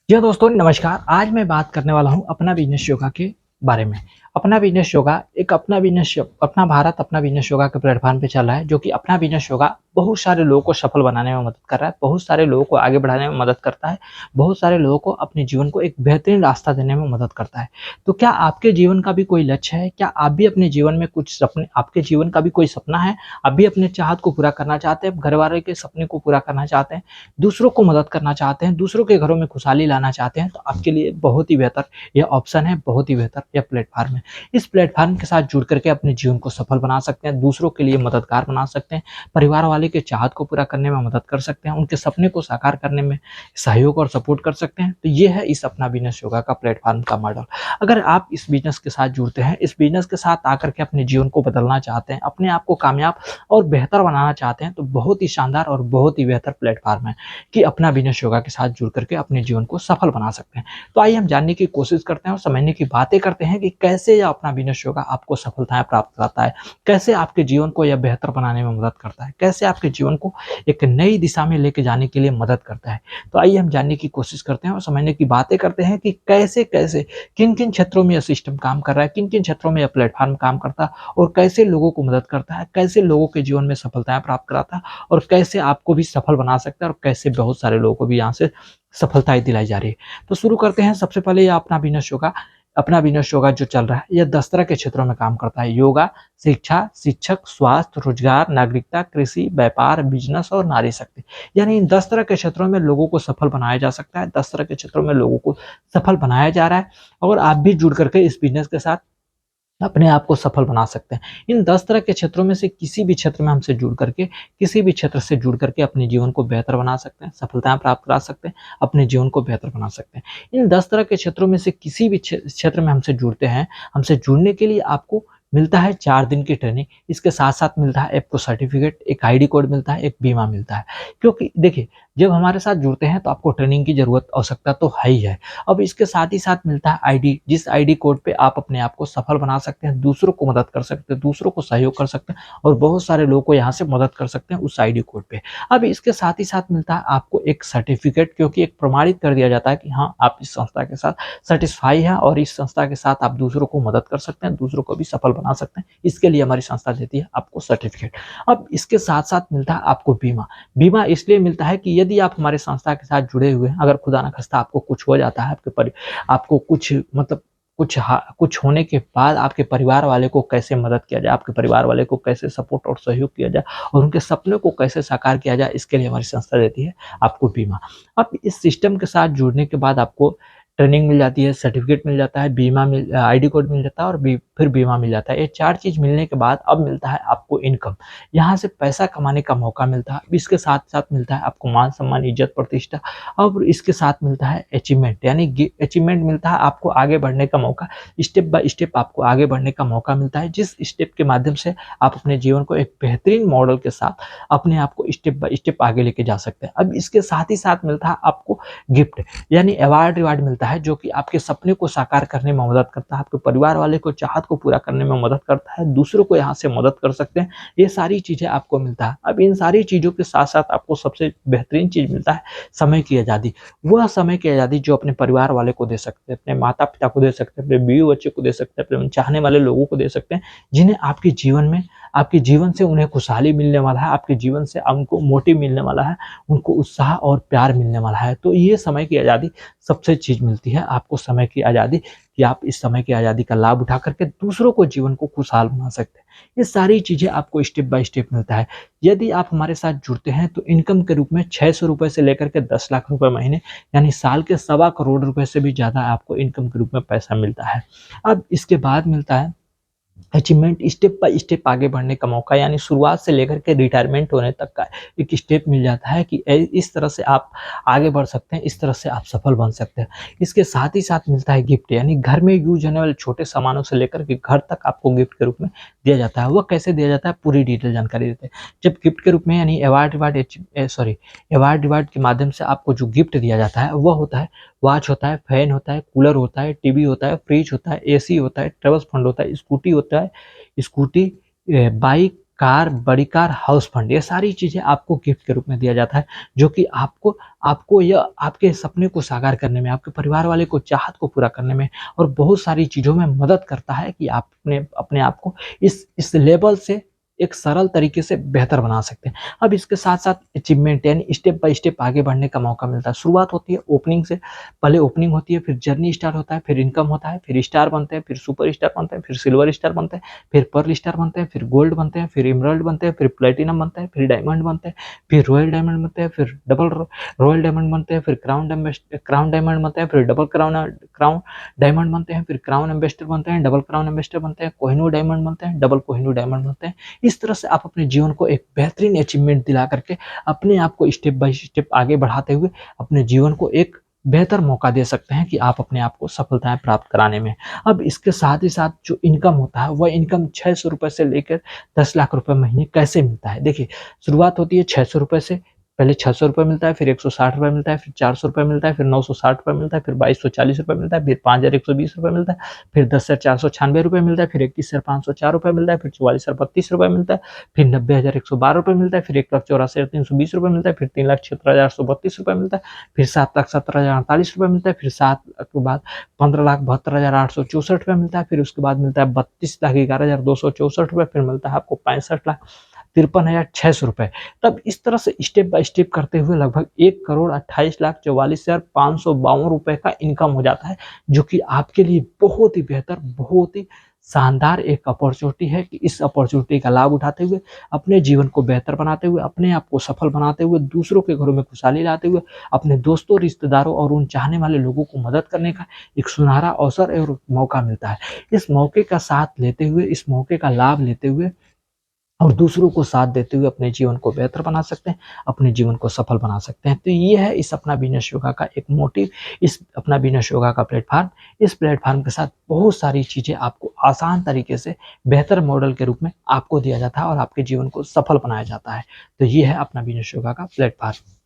जी हाँ दोस्तों, नमस्कार। आज मैं बात करने वाला हूँ अपना बिज़नेस योगा के बारे में। अपना बिज़नेस योगा एक अपना भारत अपना बिज़नेस योगा के प्लेटफ़ॉर्म पे चल रहा है, जो कि अपना बिज़नेस योगा बहुत सारे लोगों को सफल बनाने में मदद कर रहा है, बहुत सारे लोगों को आगे बढ़ाने में मदद करता है, बहुत सारे लोगों को अपने जीवन को एक बेहतरीन रास्ता देने में मदद करता है। तो क्या आपके जीवन का भी कोई लक्ष्य है? क्या आप भी अपने जीवन में कुछ सपने आपके जीवन का भी कोई सपना है? आप भी अपने चाहत को पूरा करना चाहते हैं, घरवालों के सपने को पूरा करना चाहते हैं, दूसरों को मदद करना चाहते हैं, दूसरों के घरों में खुशहाली लाना चाहते हैं, तो आपके लिए बहुत ही बेहतर यह ऑप्शन है, बहुत ही बेहतर यह प्लेटफ़ॉर्म है। इस प्लेटफ़ॉर्म के साथ जुड़ कर के अपने जीवन को सफल बना सकते हैं, दूसरों के लिए मददगार बना सकते हैं, परिवार वाले के चाहत को पूरा करने में मदद कर सकते हैं, उनके सपने को साकार करने में सहयोग और सपोर्ट कर सकते हैं। तो ये है इस अपना बिज़नेस योगा का प्लेटफ़ॉर्म का मॉडल। अगर आप इस बिज़नेस के साथ जुड़ते हैं, इस बिज़नेस के साथ आकर के अपने जीवन को बदलना चाहते हैं, अपने आप को कामयाब और बेहतर बनाना चाहते हैं, तो बहुत ही शानदार और बहुत ही बेहतर प्लेटफ़ॉर्म है कि अपना बिज़नेस योगा के साथ जुड़ करके अपने जीवन को सफल बना सकते हैं। तो आइए हम जानने की कोशिश करते हैं और समझने की बातें करते हैं कि कैसे यह अपना बिज़नेस योगा आपको सफलताएँ प्राप्त कराता है, कैसे आपके जीवन को यह बेहतर बनाने में मदद करता है, कैसे आपके जीवन को एक नई दिशा में लेके जाने के लिए मदद करता है। तो आइए हम जानने की कोशिश करते हैं और समझने की बातें करते हैं कि कैसे-कैसे, किन-किन क्षेत्रों में यह सिस्टम काम कर रहा है, किन-किन क्षेत्रों में यह प्लेटफ़ॉर्म काम करता है और कैसे लोगों को मदद करता है, कैसे लोगों के जीवन में सफलताएँ प्राप्त कराता है और कैसे आपको भी सफल बना सकता है और कैसे बहुत सारे लोगों को भी यहाँ से सफलताएँ दिलाई जा रही है। तो शुरू करते हैं, सबसे पहले ये अपना बिज़नेस योगा जो चल रहा है, ये 10 तरह के क्षेत्रों में काम करता है। योगा, शिक्षा, शिक्षक, स्वास्थ्य, रोज़गार, नागरिकता, कृषि, व्यापार, बिज़नेस और नारी शक्ति। यानी इन 10 तरह के क्षेत्रों में लोगों को सफल बनाया जा सकता है, 10 तरह के क्षेत्रों में लोगों को सफल बनाया जा रहा है और आप भी जुड़ कर के इस बिज़नेस के साथ अपने आप को सफल बना सकते हैं। इन 10 तरह के क्षेत्रों में से किसी भी क्षेत्र में हमसे जुड़ करके, किसी भी क्षेत्र से जुड़ करके अपने जीवन को बेहतर बना सकते हैं, सफलताएँ प्राप्त करा सकते हैं, अपने जीवन को बेहतर बना सकते हैं। इन 10 तरह के क्षेत्रों में से किसी भी क्षेत्र में हमसे जुड़ते हैं, हमसे जुड़ने के लिए आपको मिलता है 4 दिन की ट्रेनिंग, इसके साथ-साथ मिलता है आपको सर्टिफ़िकेट, एक आईडी कोड मिलता है, एक बीमा मिलता है। क्योंकि देखिए, जब हमारे साथ जुड़ते हैं तो आपको ट्रेनिंग की ज़रूरत आवश्यकता तो है ही है। अब इसके साथ ही साथ मिलता है आईडी, जिस आईडी कोड पे आप अपने आप को सफल बना सकते हैं, दूसरों को मदद कर सकते हैं, दूसरों को सहयोग कर सकते हैं और बहुत सारे लोगों को यहाँ से मदद कर सकते हैं उस आईडी कोड पे। अब इसके साथ ही साथ मिलता है आपको एक सर्टिफ़िकेट, क्योंकि एक प्रमाणित कर दिया जाता है कि हाँ, आप इस संस्था के साथ सैटिस्फाई हैं और इस संस्था के साथ आप दूसरों को मदद कर सकते हैं, दूसरों को भी सफल बना सकते हैं। इसके लिए हमारी संस्था देती है आपको सर्टिफ़िकेट। अब इसके साथ-साथ मिलता है आपको बीमा। बीमा इसलिए मिलता है कि यदि आप हमारे संस्था के साथ जुड़े हुए हैं, अगर खुदा ना ख़ास्ता आपको कुछ हो जाता है, आपको कुछ मतलब कुछ होने के बाद आपके परिवार वाले को कैसे मदद किया जाए, आपके परिवार वाले को कैसे सपोर्ट और सहयोग किया जाए और उनके सपनों को कैसे साकार किया जाए, इसके लिए हमारी संस्था देती है आपको बीमा। अब इस सिस्टम के साथ जुड़ने के बाद आपको ट्रेनिंग मिल जाती है, सर्टिफ़िकेट मिल जाता है, आईडी कोड मिल जाता है और फिर बीमा मिल जाता है। ये 4 चीज़ मिलने के बाद अब मिलता है आपको इनकम। यहाँ से पैसा कमाने का मौका मिलता है। इसके साथ-साथ मिलता है आपको मान-सम्मान, इज़्ज़त, प्रतिष्ठा और इसके साथ मिलता है अचीवमेंट, यानी अचीवमेंट मिलता है आपको आगे बढ़ने का मौका। स्टेप बाय स्टेप आपको आगे बढ़ने का मौका मिलता है, जिस स्टेप के माध्यम से आप अपने जीवन को एक बेहतरीन मॉडल के साथ अपने आप को स्टेप बाय स्टेप आगे लेके जा सकते हैं। अब इसके साथ ही साथ मिलता है आपको गिफ्ट, यानी अवार्ड-रिवार्ड मिलता है, जो कि आपके सपने को साकार करने में मदद करता है, आपके परिवार वाले को चाहत को पूरा करने में मदद करता है, दूसरों को यहाँ से मदद कर सकते हैं। ये सारी चीज़ें आपको मिलता है। अब इन सारी चीज़ों के साथ-साथ आपको सबसे बेहतरीन चीज़ मिलता है समय की आज़ादी। वह समय की आज़ादी जो अपने परिवार वाले को दे सकते हैं, अपने माता-पिता को दे सकते हैं, अपने बीवी-बच्चे को दे सकते हैं, अपने चाहने वाले लोगों को दे सकते हैं, जिन्हें आपके जीवन से उन्हें खुशहाली मिलने वाला है, आपके जीवन से उनको मोटिव मिलने वाला है, उनको उत्साह और प्यार मिलने वाला है। तो ये समय की आज़ादी सबसे चीज़ मिलती है आपको, समय की आज़ादी, कि आप इस समय की आज़ादी का लाभ उठा करके दूसरों को जीवन को खुशहाल बना सकते हैं। ये सारी चीज़ें आपको स्टेप बाय स्टेप मिलता है। यदि आप हमारे साथ जुड़ते हैं तो इनकम के रूप में ₹600 से लेकर के 10 लाख रुपए महीने, यानी साल के सवा करोड़ रुपए से भी ज़्यादा आपको इनकम के रूप में पैसा मिलता है। अब इसके बाद मिलता है अचीवमेंट, स्टेप बाय स्टेप आगे बढ़ने का मौका, यानी शुरुआत से लेकर के रिटायरमेंट होने तक का एक स्टेप मिल जाता है कि इस तरह से आप आगे बढ़ सकते हैं, इस तरह से आप सफल बन सकते हैं। इसके साथ ही साथ मिलता है गिफ्ट, यानी घर में यूज़ होने वाले छोटे सामानों से लेकर के घर तक आपको गिफ्ट के रूप में दिया जाता है। वह कैसे दिया जाता है, पूरी डिटेल जानकारी देते हैं। जब गिफ्ट के रूप में, यानी अवार्ड रिवार्ड के माध्यम से आपको जो गिफ्ट दिया जाता है वह होता है वॉच होता है, फैन होता है, कूलर होता है, टीवी होता है, फ्रिज होता है, एसी होता है, ट्रैवल्स फंड होता है, स्कूटी होता है, बाइक, कार, बड़ी कार, हाउस फंड, ये सारी चीज़ें आपको गिफ्ट के रूप में दिया जाता है, जो कि आपको आपको यह आपके सपने को साकार करने में, आपके परिवार वाले को चाहत को पूरा करने में और बहुत सारी चीज़ों में मदद करता है कि आप अपने अपने आप को इस लेवल से एक सरल तरीके से बेहतर बना सकते हैं। अब इसके साथ-साथ अचीवमेंट यानी स्टेप बाय स्टेप आगे बढ़ने का मौका मिलता है। शुरुआत होती है ओपनिंग से, पहले ओपनिंग होती है, फिर जर्नी स्टार्ट होता है, फिर इनकम होता है, फिर स्टार बनते हैं, फिर सुपर स्टार बनते हैं, फिर सिल्वर स्टार बनते हैं, फिर पर्ल स्टार बनते हैं, फिर गोल्ड बनते हैं, फिर एमराल्ड बनते हैं, फिर प्लैटिनम बनते हैं, फिर डायमंड बनते हैं, फिर रॉयल डायमंड बनते हैं, फिर डबल रॉयल डायमंड बनते हैं, फिर क्राउन डायमंड बनते हैं, फिर डबल क्राउन डायमंड बनते हैं, फिर क्राउन एम्बेसडर बनते हैं, डबल क्राउन एम्बेसडर बनते हैं, कोहिनूर डायमंड बनते हैं, डबल कोहिनूर डायमंड बनते हैं। इस तरह से आप अपने जीवन को एक बेहतरीन अचीवमेंट दिला करके अपने आप को स्टेप बाय स्टेप आगे बढ़ाते हुए अपने जीवन को एक बेहतर मौका दे सकते हैं कि आप अपने आप को सफलताएँ प्राप्त कराने में। अब इसके साथ ही साथ जो इनकम होता है, वह इनकम ₹600 से लेकर 10 लाख रुपए महीने कैसे मिलता है? देखिए, शुरुआत होती है ₹600 से, पहले ₹600 मिलता है, फिर ₹160 मिलता है, फिर ₹400 मिलता है, फिर ₹960 मिलता है, फिर ₹2240 मिलता है, फिर ₹5120 मिलता है, फिर ₹10,496 मिलता है, फिर ₹21,504 मिलता है, फिर ₹44,032 मिलता है, फिर ₹90,112 मिलता है, फिर ₹1,84,320 मिलता है, फिर ₹3,76,132 मिलता है, फिर ₹7,70,048 मिलता है, फिर 7 लाख के बाद ₹15,72,864 मिलता है, फिर उसके बाद मिलता है ₹32,11,264, फिर मिलता है आपको ₹65,53,600। तब इस तरह से स्टेप बाय स्टेप करते हुए लगभग 1,28,44,552 रुपए का इनकम हो जाता है, जो कि आपके लिए बहुत ही बेहतर, बहुत ही शानदार एक अपॉर्च्युनिटी है कि इस अपॉर्च्युनिटी का लाभ उठाते हुए, अपने जीवन को बेहतर बनाते हुए, अपने आप को सफल बनाते हुए, दूसरों के घरों में खुशहाली लाते हुए, अपने दोस्तों, रिश्तेदारों और उन चाहने वाले लोगों को मदद करने का एक सुनहरा अवसर और मौका मिलता है। इस मौके का साथ लेते हुए, इस मौके का लाभ लेते हुए और दूसरों को साथ देते हुए अपने जीवन को बेहतर बना सकते हैं, अपने जीवन को सफल बना सकते हैं। तो ये है इस अपना बिज़नेस योगा का एक मोटिव, इस अपना बिज़नेस योगा का प्लेटफ़ॉर्म। इस प्लेटफ़ॉर्म के साथ बहुत सारी चीज़ें आपको आसान तरीके से बेहतर मॉडल के रूप में आपको दिया जाता है और आपके जीवन को सफल बनाया जाता है। तो ये है अपना बिज़नेस योगा का प्लेटफ़ॉर्म।